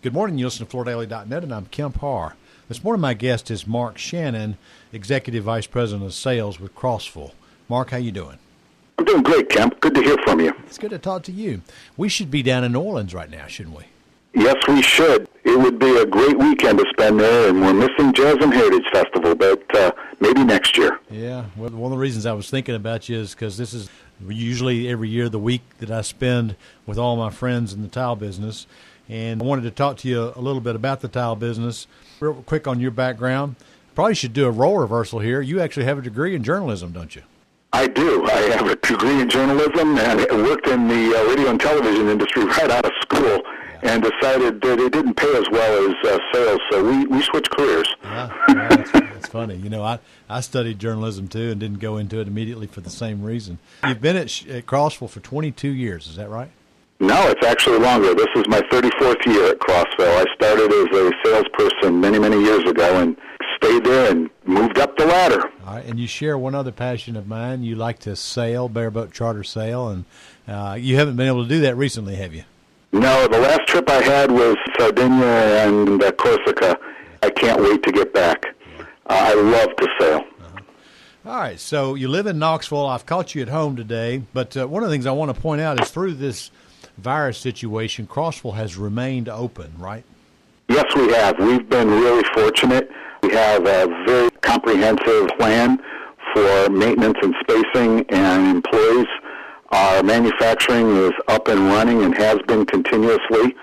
Good morning. You listen to FloorDaily.net, and I'm Kemp Harr. This morning, my guest is Mark Shannon, Executive Vice President of Sales with Crossville. Mark, how you doing? I'm doing great, Kemp. Good to hear from you. It's good to talk to you. We should be down in New Orleans right now, shouldn't we? Yes, we should. It would be a great weekend to spend there, and we're missing Jazz and Heritage Festival, but maybe next year. Yeah, well, one of the reasons I was thinking about you is because this is usually every year the week that I spend with all my friends in the tile business, and I wanted to talk to you a little bit about the tile business. Real quick on your background. Probably should do a role reversal here. You actually have a degree in journalism, don't you? I do. I have a degree in journalism and worked in the radio and television industry right out of school, and decided that it didn't pay as well as sales, so we switched careers. Yeah, that's funny. You know, I studied journalism too and didn't go into it immediately for the same reason. You've been at Crossville for 22 years, is that right? No, it's actually longer. This is my 34th year at Crossville. I started as a salesperson many, many years ago and stayed there and moved up the ladder. All right, and you share one other passion of mine. You like to sail, bareboat charter sail, and you haven't been able to do that recently, have you? No, the last trip I had was Sardinia and Corsica. I can't wait to get back. I love to sail. All right, so you live in Knoxville. I've caught you at home today, but one of the things I want to point out is through this virus situation, Crossville has remained open, right? Yes, we have. We've been really fortunate. We have a very comprehensive plan for maintenance and spacing and employees. Our manufacturing is up and running and has been continuously.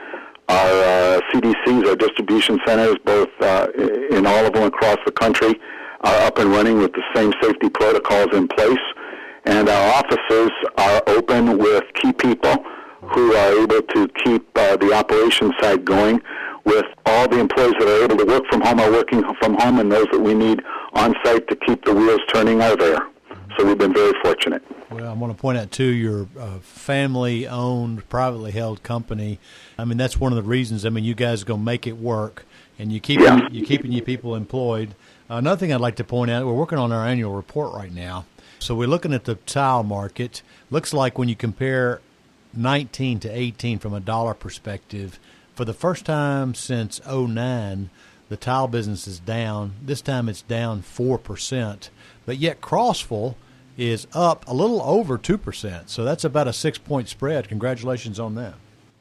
Our CDCs, our distribution centers, both in all of them across the country, are up and running with the same safety protocols in place. And our offices are open with key people who are able to keep the operation side going, with all the employees that are able to work from home are working from home, and those that we need on site to keep the wheels turning are there. So we've been very fortunate. Well, I want to point out, too, you're a family-owned, privately held company. I mean, that's one of the reasons. I mean, you guys are going to make it work, and you're keeping your people employed. Another thing I'd like to point out, we're working on our annual report right now. So we're looking at the tile market. Looks like when you compare 19 to 18 from a dollar perspective, for the first time since 2009, the tile business is down. This time it's down 4%, but yet Crossville is up a little over 2%. So that's about a 6-point spread. Congratulations on that.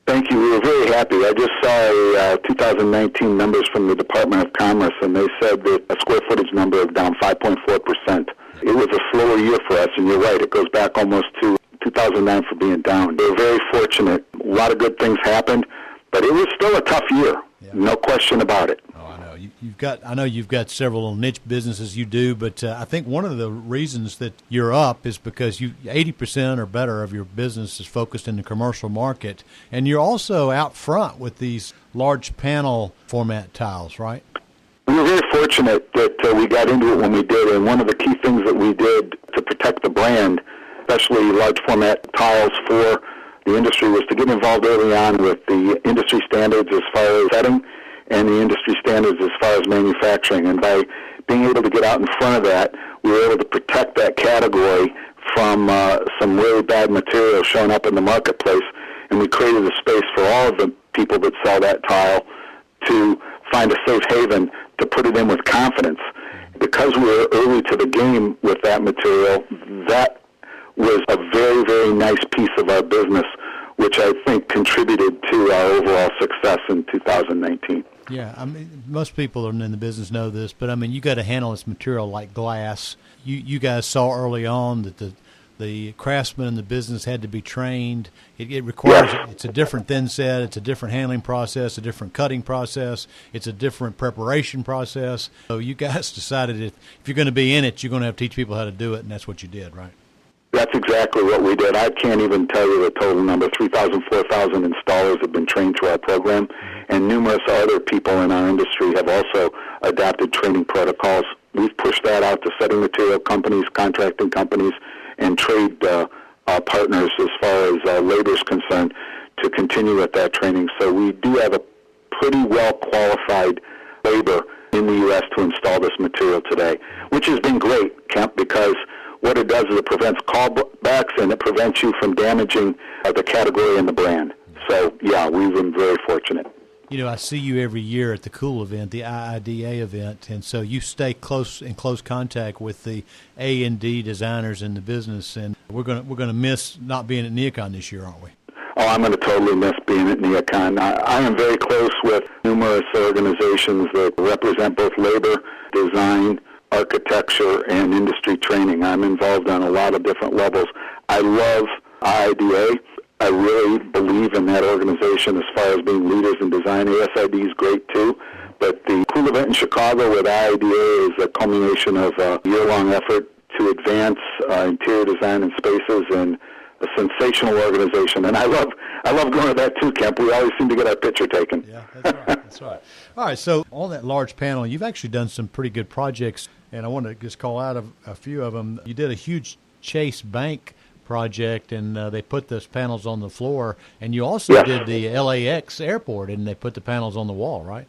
Thank you. We were very happy. I just saw 2019 numbers from the Department of Commerce, and they said that a square footage number of down 5.4%. It was a slower year for us, and you're right. It goes back almost to 2009 for being down. They were very fortunate. A lot of good things happened, but it was still a tough year. Yeah. No question about it. Oh, I know. I know you've got several niche businesses you do, but I think one of the reasons that you're up is because 80% or better of your business is focused in the commercial market, and you're also out front with these large panel format tiles, right? We were very fortunate that we got into it when we did, and one of the key things that we did to protect the brand, especially large format tiles for the industry, was to get involved early on with the industry standards as far as setting and the industry standards as far as manufacturing. And by being able to get out in front of that, we were able to protect that category from some really bad material showing up in the marketplace. And we created a space for all of the people that sell that tile to find a safe haven to put it in with confidence. Because we were early to the game with that material, that was a very, very nice piece of our business, which I think contributed to our overall success in 2019. Yeah, I mean, most people in the business know this, but I mean, you got to handle this material like glass. You guys saw early on that the craftsmen in the business had to be trained. It requires, it's a different thin set, it's a different handling process, a different cutting process, it's a different preparation process. So you guys decided if you're going to be in it, you're going to have to teach people how to do it, and that's what you did, right? That's exactly what we did. I can't even tell you the total number. 3,000, 4,000 installers have been trained through our program, and numerous other people in our industry have also adopted training protocols. We've pushed that out to setting material companies, contracting companies, and trade partners as far as labor is concerned to continue with that training. So we do have a pretty well-qualified labor in the U.S. to install this material today, which has been great, Kemp, because what it does is it prevents callbacks and it prevents you from damaging the category and the brand. So, yeah, we've been very fortunate. I see you every year at the cool event, the IIDA event, and so you stay in close contact with the A&D designers in the business, and we're gonna miss not being at NeoCon this year, aren't we? Oh, I'm going to totally miss being at NeoCon. I am very close with numerous organizations that represent both labor, design, architecture, and industry training. I'm involved on a lot of different levels. I love IIDA. I really believe in that organization as far as being leaders in design. ASID is great too, but the cool event in Chicago with IIDA is a culmination of a year-long effort to advance interior design and spaces, and a sensational organization. And I love going to that too, Kemp. We always seem to get our picture taken. Yeah, that's right. That's right. All right, so on that large panel, you've actually done some pretty good projects, and I want to just call out a few of them. You did a huge Chase Bank project, and they put those panels on the floor, and you also did the LAX airport, and they put the panels on the wall, right?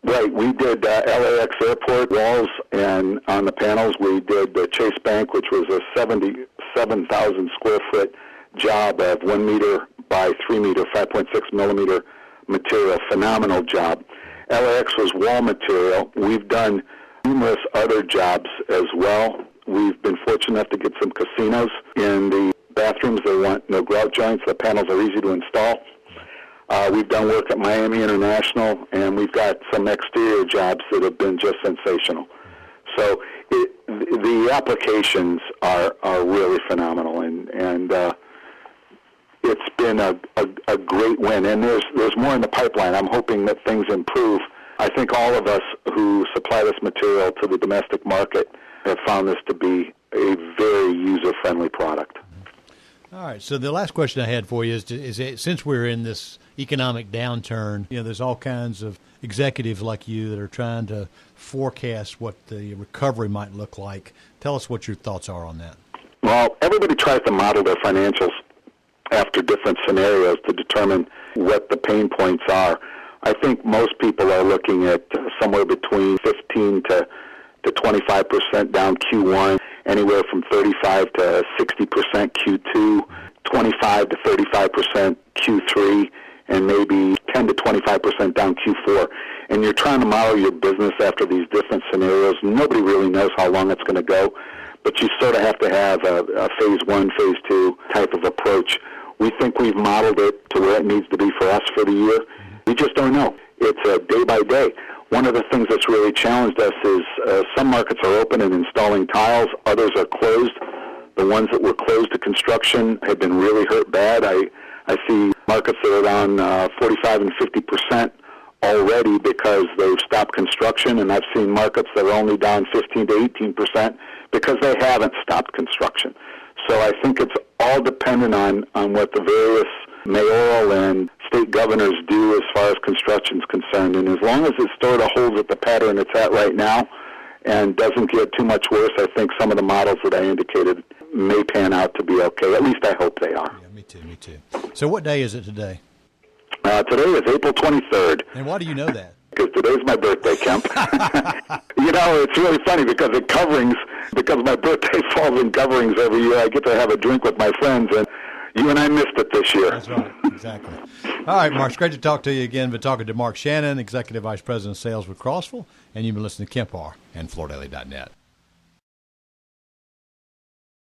Right. We did LAX airport walls, and on the panels we did the Chase Bank, which was a 77,000 square foot job of 1 meter by 3 meter, 5.6 millimeter material. Phenomenal job. LAX was wall material. We've done numerous other jobs as well. We've been fortunate enough to get some casinos in the bathrooms. They want no grout joints. The panels are easy to install. We've done work at Miami International, and we've got some exterior jobs that have been just sensational. So the applications are really phenomenal, and it's been a great win. And there's more in the pipeline. I'm hoping that things improve. I think all of us who supply this material to the domestic market have found this to be a very user-friendly product. All right. So the last question I had for you is since we're in this economic downturn, there's all kinds of executives like you that are trying to forecast what the recovery might look like. Tell us what your thoughts are on that. Well, everybody tries to model their financials after different scenarios to determine what the pain points are. I think most people are looking at somewhere between 15 to 25% down Q1, anywhere from 35 to 60% Q2, 25 to 35% Q3, and maybe 10 to 25% down Q4. And you're trying to model your business after these different scenarios. Nobody really knows how long it's going to go, but you sort of have to have a phase one, phase two type of approach. We think we've modeled it to where it needs to be for us for the year. We just don't know. It's day by day. One of the things that's really challenged us is some markets are open and installing tiles, others are closed. The ones that were closed to construction have been really hurt bad. I see markets that are down 45 and 50% already because they've stopped construction, and I've seen markets that are only down 15 to 18% because they haven't stopped construction. So I think it's all dependent on what the various mayoral and state governors do as far as construction is concerned. And as long as it sort of holds at the pattern it's at right now and doesn't get too much worse, I think some of the models that I indicated may pan out to be okay. At least I hope they are. Yeah, me too. So what day is it today? Today is April 23rd. And why do you know that? Because today's my birthday, Kemp. It's really funny because my birthday falls in coverings every year. I get to have a drink with my friends, and you and I missed it this year. That's right, exactly. All right, Mark, it's great to talk to you again. We're talking to Mark Shannon, Executive Vice President of Sales with Crossville, and you've been listening to Kemp Harr and FloorDaily.net.